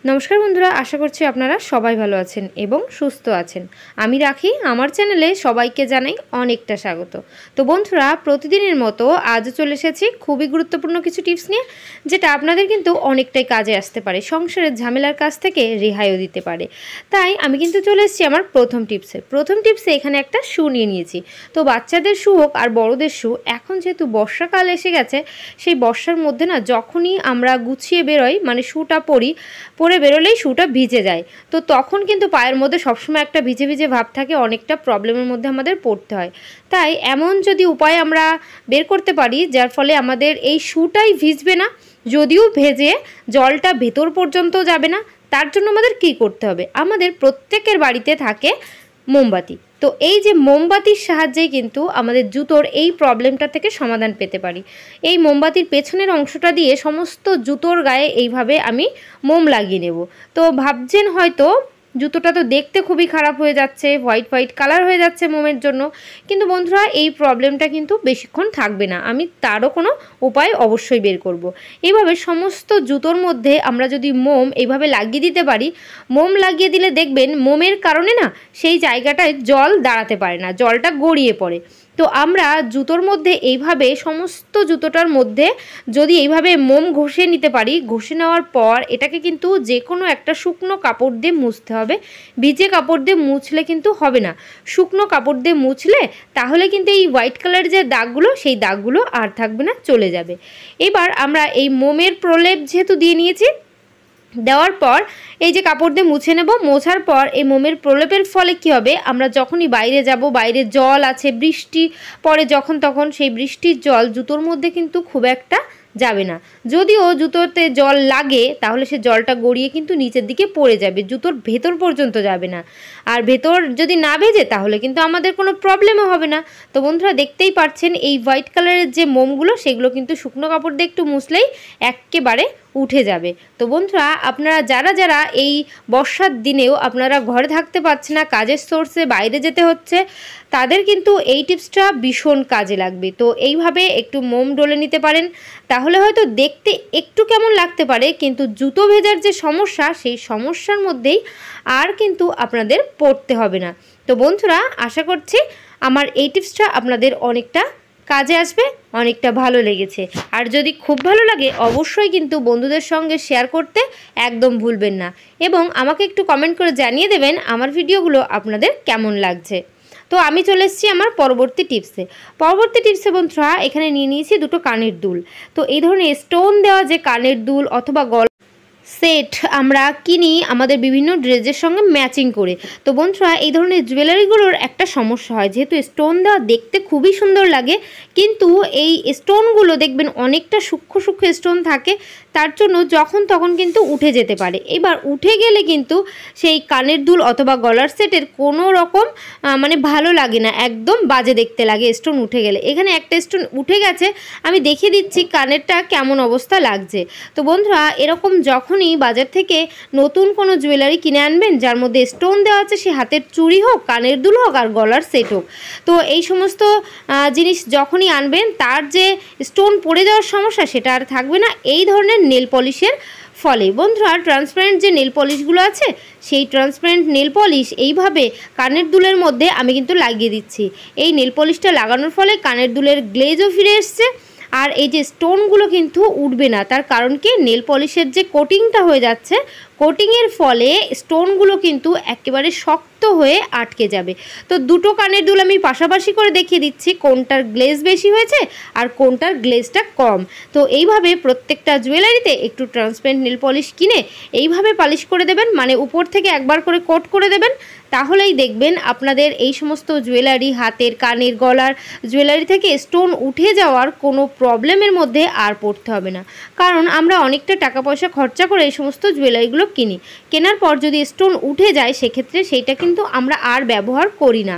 नमस्कार बंधुरा आशा करছি আপনারা সবাই ভালো আছেন এবং সুস্থ আছেন। আমি রাখি আমার চ্যানেলে সবাইকে জানাই অনেকটা স্বাগত। তো বন্ধুরা প্রতিদিনের মতো আজ চলে এসেছি খুবই গুরুত্বপূর্ণ কিছু টিপস নিয়ে, যেটা আপনাদের কিন্তু অনেকটাই কাজে আসতে পারে, সংসারের ঝামেলার কাছ থেকে রেহাইও দিতে পারে। তাই আমি কিন্তু চলে এসেছি আমার প্রথম টিপসে এখানে একটা শু নিয়ে নিয়েছি। তো বাচ্চাদের শু হোক আর বড়দের শু, এখন যেহেতু বর্ষাকাল এসে গেছে, সেই বর্ষার মধ্যে না যখনই আমরা গুছিয়ে বেরোই, মানে শুটা পরে বেরোলেই শুটা ভিজে যায়। তো তখন কিন্তু পায়ের মধ্যে সবসময় একটা ভিজে ভিজে ভাব থাকে, অনেকটা প্রবলেমের মধ্যে আমাদের পড়তে হয়। তাই এমন যদি উপায় আমরা বের করতে পারি যার ফলে আমাদের এই শুটাই ভিজবে না, যদিও ভেজে জলটা ভেতর পর্যন্ত যাবে না, তার জন্য আমাদের কী করতে হবে? আমাদের প্রত্যেকের বাড়িতে থাকে মোমবাতি। তো এই যে মোমবাতির সাহায্যেই কিন্তু আমাদের জুতোর এই প্রবলেমটা থেকে সমাধান পেতে পারি। এই মোমবাতির পেছনের অংশটা দিয়ে সমস্ত জুতোর গায়ে এইভাবে আমি মোম লাগিয়ে নেব। তো ভাবছেন হয়তো জুতোটা তো দেখতে খুবই খারাপ হয়ে যাচ্ছে, হোয়াইট কালার হয়ে যাচ্ছে মোমের জন্য, কিন্তু বন্ধুরা এই প্রবলেমটা কিন্তু বেশিক্ষণ থাকবে না। আমি তারও কোনো উপায় অবশ্যই বের করব। এইভাবে সমস্ত জুতোর মধ্যে আমরা যদি মোম এইভাবে লাগিয়ে দিতে পারি, মোম লাগিয়ে দিলে দেখবেন মোমের কারণে না সেই জায়গাটায় জল দাঁড়াতে পারে না, জলটা গড়িয়ে পড়ে। তো আমরা জুতোর মধ্যে এইভাবে সমস্ত জুতোটার মধ্যে যদি এইভাবে মোম ঘষে নিতে পারি, ঘষে নেওয়ার পর এটাকে কিন্তু যে কোনো একটা শুকনো কাপড় দিয়ে মুছতে হবে। ভিজে কাপড় দিয়ে মুছলে কিন্তু হবে না, শুকনো কাপড় দিয়ে মুছলে তাহলে কিন্তু এই হোয়াইট কালার যে দাগগুলো, সেই দাগগুলো আর থাকবে না, চলে যাবে। এবার আমরা এই মোমের প্রলেপ যেহেতু দিয়ে নিয়েছি, দেওয়ার পর এই যে কাপড় দিয়ে মুছে নেব। মোছার পর এই মোমের প্রলেপের ফলে কি হবে, আমরা যখনই বাইরে যাব, বাইরে জল আছে, বৃষ্টি পড়ে যখন, তখন সেই বৃষ্টির জল জুতোর মধ্যে কিন্তু খুব একটা যাবে না। যদিও জুতোতে জল লাগে তাহলে সে জলটা গড়িয়ে কিন্তু নিচের দিকে পড়ে যাবে, জুতোর ভেতর পর্যন্ত যাবে না। আর ভেতর যদি না ভেজে তাহলে কিন্তু আমাদের কোনো প্রবলেমও হবে না। তো বন্ধুরা দেখতেই পাচ্ছেন এই হোয়াইট কালারের যে মোমগুলো, সেগুলো কিন্তু শুকনো কাপড় দিয়ে একটু মুছলেই একেবারে উঠে যাবে। তো বন্ধুরা আপনারা যারা এই বর্ষার দিনেও আপনারা ঘরে থাকতে পারছেন না, কাজের সোর্সে বাইরে যেতে হচ্ছে, তাদের কিন্তু এই টিপসটা ভীষণ কাজে লাগবে। তো এইভাবে একটু মোম ডলে নিতে পারেন, তাহলে হয়তো দেখতে একটু কেমন লাগতে পারে, কিন্তু জুতো ভেজার যে সমস্যা, সেই সমস্যার মধ্যেই আর কিন্তু আপনাদের পড়তে হবে না। তো বন্ধুরা আশা করছি আমার এই টিপসটা আপনাদের অনেকটা কাজে আসবে, অনেকটা ভালো লেগেছে। আর যদি খুব ভালো লাগে অবশ্যই কিন্তু বন্ধুদের সঙ্গে শেয়ার করতে একদম ভুলবেন না, এবং আমাকে একটু কমেন্ট করে জানিয়ে দেবেন আমার ভিডিওগুলো আপনাদের কেমন লাগছে। তো আমি চলে এসেছি আমার পরবর্তী টিপসে বন্ধুরা এখানে নিয়ে নিয়েছি দুটো কানের দুল। তো এই ধরনের স্টোন দেওয়া যে কানের দুল অথবা গলা সেট আমরা কিনি আমাদের বিভিন্ন ড্রেসের সঙ্গে ম্যাচিং করে। তো বন্ধুরা এই ধরনের জুয়েলারিগুলোর একটা সমস্যা হয়, যেহেতু স্টোন দেওয়া দেখতে খুবই সুন্দর লাগে, কিন্তু এই স্টোনগুলো দেখবেন অনেকটা সূক্ষ্ম স্টোন থাকে, তার জন্য যখন তখন কিন্তু উঠে যেতে পারে। এবার উঠে গেলে কিন্তু সেই কানের দুল অথবা গলার সেটের কোনো রকম মানে ভালো লাগে না, একদম বাজে দেখতে লাগে স্টোন উঠে গেলে। এখানে একটা স্টোন উঠে গেছে, আমি দেখিয়ে দিচ্ছি কানেরটা কেমন অবস্থা লাগছে। তো বন্ধুরা এরকম যখনই বাজার থেকে নতুন কোনো জুয়েলারি কিনে আনবেন যার মধ্যে স্টোন দেওয়া আছে, সে হাতের চুড়ি হোক, কানের দুল হোক আর গলার সেট হোক, তো এই সমস্ত জিনিস যখনই আনবেন তার যে স্টোন পড়ে যাওয়ার সমস্যা সেটা আর থাকবে না এই ধরনের নেল পলিশের ফলে। বন্ধুরা ট্রান্সপারেন্ট যে নেল পলিশগুলো আছে, সেই ট্রান্সপারেন্ট নেল পলিশ এইভাবে কানের দুলের মধ্যে আমি কিন্তু লাগিয়ে দিচ্ছি। এই নেল পলিশটা লাগানোর ফলে কানের দুলের গ্লেজও ফিরে এসছে, আর এই যে স্টোনগুলো কিন্তু উঠবে না। তার কারণ কি, নেল পলিশের যে কোটিংটা হয়ে যাচ্ছে, কোটিংয়ের ফলে স্টোনগুলো কিন্তু একেবারে শক্ত হয়ে আটকে যাবে। তো দুটো কানের দুল আমি পাশাপাশি করে দেখিয়ে দিচ্ছি কোনটার গ্লেজ বেশি হয়েছে আর কোনটার গ্লেজটা কম। তো এইভাবে প্রত্যেকটা জুয়েলারিতে একটু ট্রান্সপারেন্ট নেল পলিশ কিনে এইভাবে পালিশ করে দেবেন, মানে উপর থেকে একবার করে কোট করে দেবেন, তাহলেই দেখবেন আপনাদের এই সমস্ত জুয়েলারি, হাতের, কানের, গলার জুয়েলারি থেকে স্টোন উঠে যাওয়ার কোনো প্রবলেমের মধ্যে আর পড়তে হবে না। কারণ আমরা অনেকটা টাকা পয়সা খরচা করে এই সমস্ত জুয়েলারিগুলো কিনি, কেনার পর যদি স্টোন উঠে যায় সেক্ষেত্রে সেইটা কিন্তু আমরা আর ব্যবহার করি না।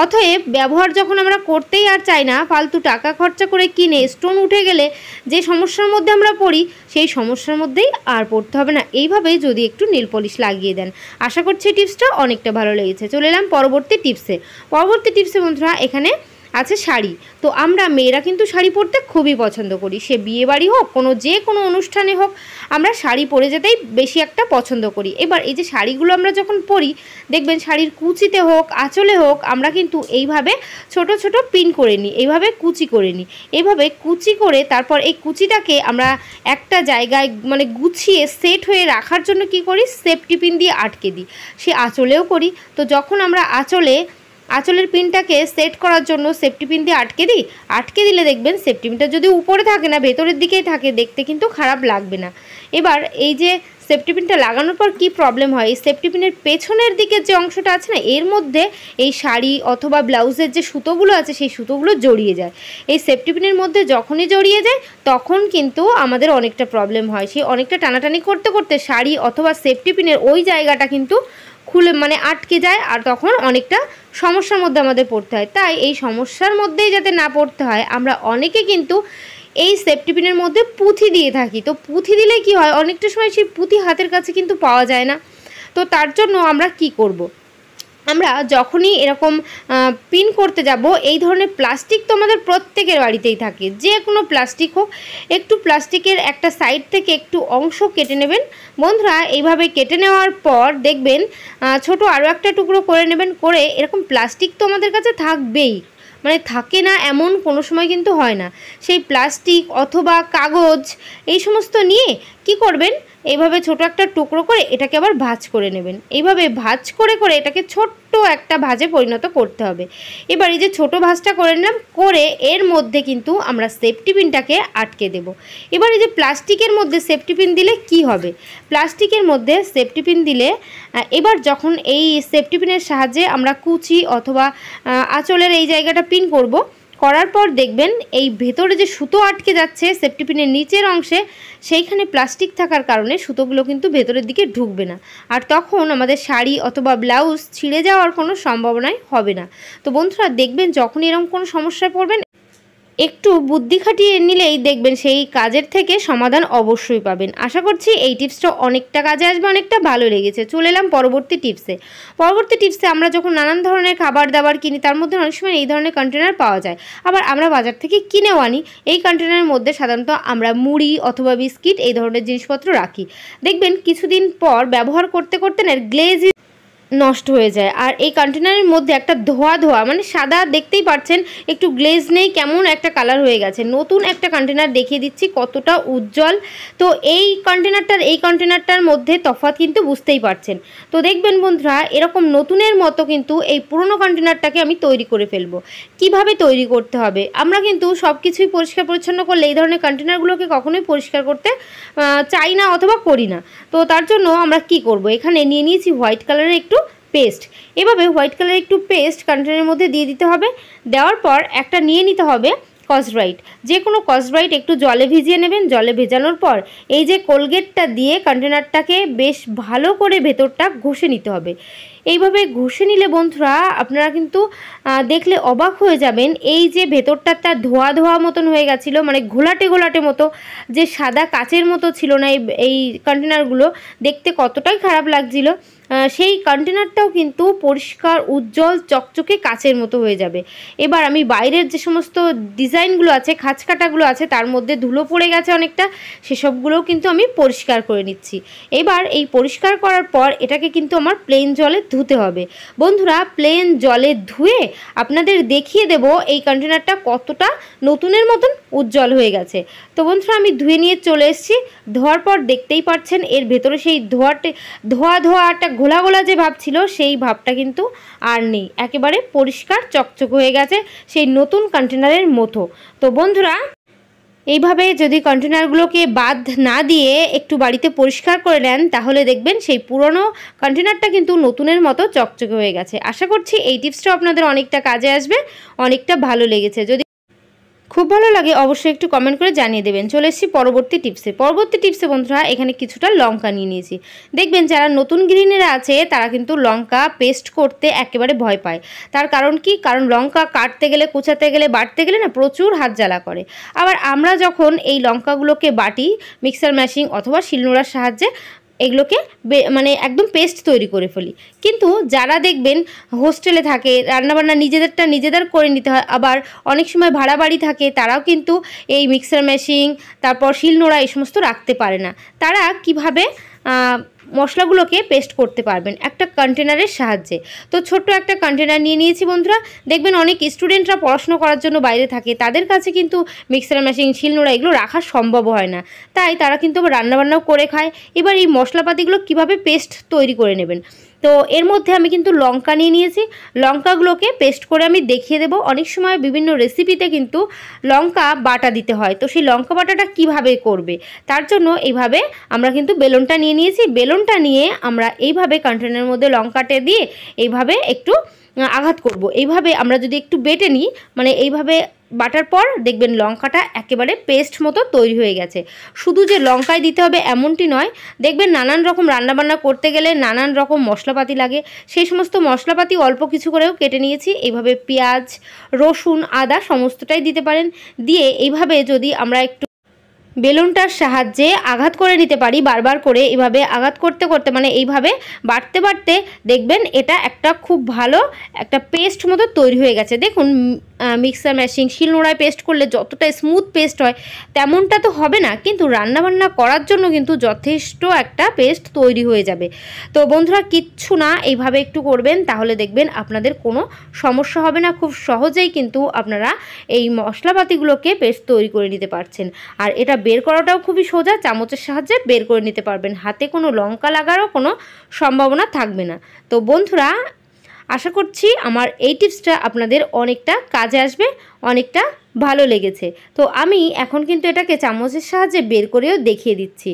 অতএব ব্যবহার যখন আমরা করতেই আর চাই না, ফালতু টাকা খরচা করে কিনে স্টোন উঠে গেলে যে সমস্যার মধ্যে আমরা পড়ি, সেই সমস্যার মধ্যেই আর পড়তে হবে না এইভাবেই যদি একটু নেল পলিশ লাগিয়ে দেন। আশা করছি টিপসটা অনেকটা ভালো লেগেছে। চলে এলাম পরবর্তী টিপসে বন্ধুরা এখানে আছে শাড়ি। তো আমরা মেয়েরা কিন্তু শাড়ি পরতে খুবই পছন্দ করি, সে বিয়েবাড়ি হোক যে কোনো অনুষ্ঠানে হোক আমরা শাড়ি পরে যেতেই বেশি একটা পছন্দ করি। এবার এই যে শাড়িগুলো আমরা যখন পরি দেখবেন শাড়ির কুচিতে হোক আঁচলে হোক আমরা কিন্তু এইভাবে ছোট ছোট পিন করে নিই, এইভাবে কুচি করে নিই। এইভাবে কুচি করে তারপর এই কুচিটাকে আমরা একটা জায়গায় মানে গুছিয়ে সেট হয়ে রাখার জন্য কি করি, সেফটি পিন দিয়ে আটকে দিই। সে আঁচলেও করি। তো যখন আমরা আঁচলের পিনটাকে সেট করার জন্য সেফটি পিন দিয়ে আটকে দিলে দেখবেন সেফটি পিনটা যদি উপরে থাকে না, ভেতরের দিকেই থাকে, দেখতে কিন্তু খারাপ লাগবে না। এবার এই যে সেফটি পিনটা লাগানোর পর কি প্রবলেম হয়, এই সেফটি পিনের পেছনের দিকের যে অংশটা আছে না, এর মধ্যে এই শাড়ি অথবা ব্লাউজের যে সুতোগুলো আছে সেই সুতোগুলো জড়িয়ে যায়। এই সেফটি পিনের মধ্যে যখনই জড়িয়ে যায় তখন কিন্তু আমাদের অনেকটা প্রবলেম হয়। সেই অনেকটা টানাটানি করতে করতে শাড়ি অথবা সেফটি পিনের ওই জায়গাটা কিন্তু খুলে মানে আটকে যায়, আর তখন অনেকটা সমস্যার মধ্যে আমাদের পড়তে হয়। তাই এই সমস্যার মধ্যেই যাতে না পড়তে হয়, আমরা অনেকে কিন্তু এই সেফটি পিনের মধ্যে পুঁথি দিয়ে থাকি। তো পুঁথি দিলে কি হয়, অনেকটা সময় সেই পুঁথি হাতের কাছে কিন্তু পাওয়া যায় না। তো তার জন্য আমরা কি করব, আমরা যখনই এরকম পিন করতে যাব, এই ধরনের প্লাস্টিক তো আমাদের প্রত্যেকের বাড়িতেই থাকে, যে কোনো প্লাস্টিক হোক, একটু প্লাস্টিকের একটা সাইড থেকে একটু অংশ কেটে নেবেন বন্ধুরা। এইভাবে কেটে নেওয়ার পর দেখবেন ছোট আরও একটা টুকরো করে নেবেন। করে এরকম প্লাস্টিক তো আমাদের কাছে থাকবেই, মানে থাকে না এমন কোনো সময় কিন্তু হয় না। সেই প্লাস্টিক অথবা কাগজ এই সমস্ত নিয়ে কি করবেন, এইভাবে ছোট একটা টুকরো করে এটাকে আবার ভাঁজ করে নেবেন। এইভাবে ভাঁজ করে করে এটাকে ছোট্ট একটা ভাঁজে পরিণত করতে হবে। এবার এই যে ছোট ভাঁজটা করে নিলাম, করে এর মধ্যে কিন্তু আমরা সেফটি পিনটাকে আটকে দেব। এবার এই যে প্লাস্টিকের মধ্যে সেফটি পিন দিলে কি হবে, প্লাস্টিকের মধ্যে সেফটি পিন দিলে এবার যখন এই সেফটি পিনের সাহায্যে আমরা কুচি অথবা আঁচলের এই জায়গাটা পিন করব, করার পর দেখবেন এই ভেতরে যে সুতো আটকে যাচ্ছে সেফটি পিনের নিচের অংশে, সেইখানে প্লাস্টিক থাকার কারণে সুতোগুলো কিন্তু ভেতরের দিকে ঢুকবে না, আর তখন আমাদের শাড়ি অথবা ব্লাউজ ছিঁড়ে যাওয়ার কোনো সম্ভাবনাই হবে না। তো বন্ধুরা দেখবেন যখন এরকম কোনো সমস্যায় পড়বেন, একটু বুদ্ধি খাটিয়ে নিলেই দেখবেন সেই কাজের থেকে সমাধান অবশ্যই পাবেন। আশা করছি এই টিপসটা অনেকটা কাজে আসবে, অনেকটা ভালো লেগেছে। চলে এলাম পরবর্তী টিপসে। আমরা যখন নানান ধরনের খাবার দাবার কিনি তার মধ্যে অনেক সময় এই ধরনের কন্টেনার পাওয়া যায়, আবার আমরা বাজার থেকে কিনেও আনি। এই কন্টেনারের মধ্যে সাধারণত আমরা মুড়ি অথবা বিস্কিট এই ধরনের জিনিসপত্র রাখি। দেখবেন কিছুদিন পর ব্যবহার করতে করতে না গ্লেজ নষ্ট হয়ে যায়, আর এই কন্টেনারের মধ্যে একটা ধোয়া মানে সাদা, দেখতেই পাচ্ছেন একটু গ্লেজ নেই, কেমন একটা কালার হয়ে গেছে। নতুন একটা কন্টেনার দেখিয়ে দিচ্ছি কতটা উজ্জ্বল। তো এই কন্টেনারটার মধ্যে তফাৎ কিন্তু বুঝতেই পারছেন। তো দেখবেন বন্ধুরা এরকম নতুনের মতো কিন্তু এই পুরনো কন্টেনারটাকে আমি তৈরি করে ফেলবো। কিভাবে তৈরি করতে হবে, আমরা কিন্তু সব কিছুই পরিষ্কার পরিচ্ছন্ন করলে এই ধরনের কন্টেনারগুলোকে কখনোই পরিষ্কার করতে চাই না অথবা করি না। তো তার জন্য আমরা কি করব, এখানে নিয়ে নিয়েছি হোয়াইট কালারের একটু পেস্ট। এভাবে হোয়াইট কালারের একটু পেস্ট কন্টেনারের মধ্যে দিয়ে দিতে হবে। দেওয়ার পর একটা নিয়ে নিতে হবে স্কচব্রাইট, যে কোনো স্কচব্রাইট একটু জলে ভিজিয়ে নেবেন। জলে ভেজানোর পর এই যে কোলগেটটা দিয়ে কন্টেনারটাকে বেশ ভালো করে ভেতরটা ঘষে নিতে হবে। এইভাবে ঘষে নিলে বন্ধুরা আপনারা কিন্তু দেখলে অবাক হয়ে যাবেন, এই যে ভেতরটা তার ধোয়া মতন হয়ে গেছিলো, মানে ঘোলাটে মতো, যে সাদা কাচের মতো ছিল না এই কন্টেনারগুলো, দেখতে কতটাই খারাপ লাগছিল, সেই কন্টেনারটাও কিন্তু পরিষ্কার উজ্জ্বল চকচকে কাচের মতো হয়ে যাবে। এবার আমি বাইরের যে সমস্ত ডিজাইনগুলো আছে, খাঁচকাটাগুলো আছে, তার মধ্যে ধুলো পড়ে গেছে অনেকটা, সেসবগুলোও কিন্তু আমি পরিষ্কার করে নিচ্ছি। এবার এই পরিষ্কার করার পর এটাকে কিন্তু আমার প্লেন জলে ধুতে হবে। বন্ধুরা প্লেন জলে ধুয়ে আপনাদের দেখিয়ে দেব এই কন্টেনারটা কতটা নতুনের মতন উজ্জ্বল হয়ে গেছে। তো বন্ধুরা আমি ধুয়ে নিয়ে চলে এসেছি। ধোয়ার পর দেখতেই পাচ্ছেন এর ভেতরে সেই ধোয়া একটা ঘোলা যে ভাব ছিল, সেই ভাবটা কিন্তু আর নেই, একেবারে পরিষ্কার চকচক হয়ে গেছে সেই নতুন কন্টেনারের মতো। তো বন্ধুরা এইভাবে যদি কন্টেনারগুলোকে বাদ না দিয়ে একটু বাড়িতে পরিষ্কার করে নেন, তাহলে দেখবেন সেই পুরনো কন্টেনারটা কিন্তু নতুনের মতো চকচকে হয়ে গেছে। আশা করছি এই টিপসটা আপনাদের অনেকটা কাজে আসবে, অনেকটা ভালো লেগেছে। যদি খুব ভালো লাগে অবশ্যই একটু কমেন্ট করে জানিয়ে দেবেন। চলে এসেছি পরবর্তী টিপসে বন্ধুরা এখানে কিছুটা লঙ্কা নিয়ে নিয়েছি। দেখবেন যারা নতুন গৃহিণীরা আছে তারা কিন্তু লঙ্কা পেস্ট করতে একেবারে ভয় পায়। তার কারণ কি, কারণ লঙ্কা কাটতে গেলে, কুচাতে গেলে, বাটতে গেলে না প্রচুর হাত জ্বালা করে। আবার আমরা যখন এই লঙ্কাগুলোকে বাটি মিক্সার মেশিন অথবা শিলনোড়ার সাহায্যে এগুলোকে মানে একদম পেস্ট তৈরি করে ফেলি। কিন্তু যারা দেখবেন হোস্টেলে থাকে, রান্নাবান্না নিজেদের করে নিতে হয়, আবার অনেক সময় ভাড়া বাড়ি থাকে, তারাও কিন্তু এই মিক্সার মেশিন, তারপর শিলনোড়া এই সমস্ত রাখতে পারে না। তারা কিভাবে মশলাগুলোকে পেস্ট করতে পারবেন একটা কন্টেনারের সাহায্যে। তো ছোট্ট একটা কন্টেনার নিয়ে নিয়েছি বন্ধুরা। দেখবেন অনেক স্টুডেন্টরা পড়াশোনা করার জন্য বাইরে থাকে, তাদের কাছে কিন্তু মিক্সার মেশিন, শিলনোড়া এগুলো রাখা সম্ভব হয় না, তাই তারা কিন্তু রান্নাবান্নাও করে খায়। এবার এই মশলাপাতিগুলো কিভাবে পেস্ট তৈরি করে নেবেন। তো এর মধ্যে আমি কিন্তু লঙ্কা নিয়ে নিয়েছি, লঙ্কাগুলোকে পেস্ট করে আমি দেখিয়ে দেবো। অনেক সময় বিভিন্ন রেসিপিতে কিন্তু লঙ্কা বাটা দিতে হয়, তো সেই লঙ্কা বাটাটা কিভাবে করবে তার জন্য এইভাবে আমরা কিন্তু বেলনটা নিয়ে নিয়েছি। বেলনটা নিয়ে আমরা এইভাবে কন্টেনারের মধ্যে লঙ্কাটা দিয়ে এইভাবে একটু আঘাত করব। এইভাবে আমরা যদি একটু বেটে নিই, মানে এইভাবে বাটার পর দেখবেন লঙ্কাটা একেবারে পেস্ট মতো তৈরি হয়ে গেছে। শুধু যে লঙ্কায় দিতে হবে এমনটি নয়, দেখবেন নানান রকম রান্নাবান্না করতে গেলে নানান রকম মশলাপাতি লাগে, সেই সমস্ত মশলাপাতি অল্প কিছু করেও কেটে নিয়েছি। এইভাবে পেঁয়াজ, রসুন, আদা সমস্তটাই দিতে পারেন। দিয়ে এইভাবে যদি আমরা একটু বেলুনটার সাহায্যে আঘাত করে নিতে পারি, বারবার করে এইভাবে আঘাত করতে করতে, মানে এইভাবে বাড়তে বাড়তে দেখবেন এটা একটা খুব ভালো একটা পেস্ট মতো তৈরি হয়ে গেছে। দেখুন মিক্সার মেশিন, শিলনোড়ায় পেস্ট করলে যতটা স্মুথ পেস্ট হয় তেমনটা তো হবে না, কিন্তু রান্নাবান্না করার জন্য কিন্তু যথেষ্ট একটা পেস্ট তৈরি হয়ে যাবে। তো বন্ধুরা কিচ্ছু না, এইভাবে একটু করবেন, তাহলে দেখবেন আপনাদের কোনো সমস্যা হবে না। খুব সহজেই কিন্তু আপনারা এই মশলাপাতিগুলোকে পেস্ট তৈরি করে নিতে পারছেন। আর এটা বের করাটাও খুবই সোজা, চামচের সাহায্যে বের করে নিতে পারবেন, হাতে কোনো লঙ্কা লাগারও কোনো সম্ভাবনা থাকবে না। তো বন্ধুরা আশা করছি আমার এই টিপসটা আপনাদের অনেকটা কাজে আসবে, অনেকটা ভালো লেগেছে। তো আমি এখন কিন্তু এটাকে চামচের সাহায্যে বের করেও দেখিয়ে দিচ্ছি।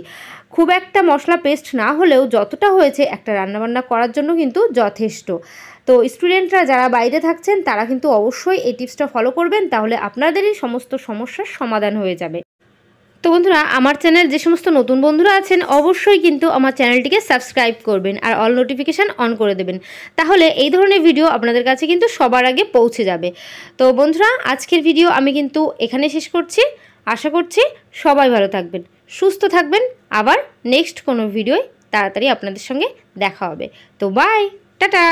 খুব একটা মশলা পেস্ট না হলেও যতটা হয়েছে একটা রান্নাবান্না করার জন্য কিন্তু যথেষ্ট। তো স্টুডেন্টরা যারা বাইরে থাকছেন তারা কিন্তু অবশ্যই এই টিপসটা ফলো করবেন, তাহলে আপনাদেরই সমস্ত সমস্যার সমাধান হয়ে যাবে। তো বন্ধুরা আমার চ্যানেল যে সমস্ত নতুন বন্ধুরা আছেন অবশ্যই কিন্তু আমার চ্যানেলটিকে সাবস্ক্রাইব করবেন আর অল নোটিফিকেশান অন করে দেবেন, তাহলে এই ধরনের ভিডিও আপনাদের কাছে কিন্তু সবার আগে পৌঁছে যাবে। তো বন্ধুরা আজকের ভিডিও আমি কিন্তু এখানে শেষ করছি। আশা করছি সবাই ভালো থাকবেন, সুস্থ থাকবেন। আবার নেক্সট কোনো ভিডিওয় তাড়াতাড়ি আপনাদের সঙ্গে দেখা হবে। তো বাই, টাটা।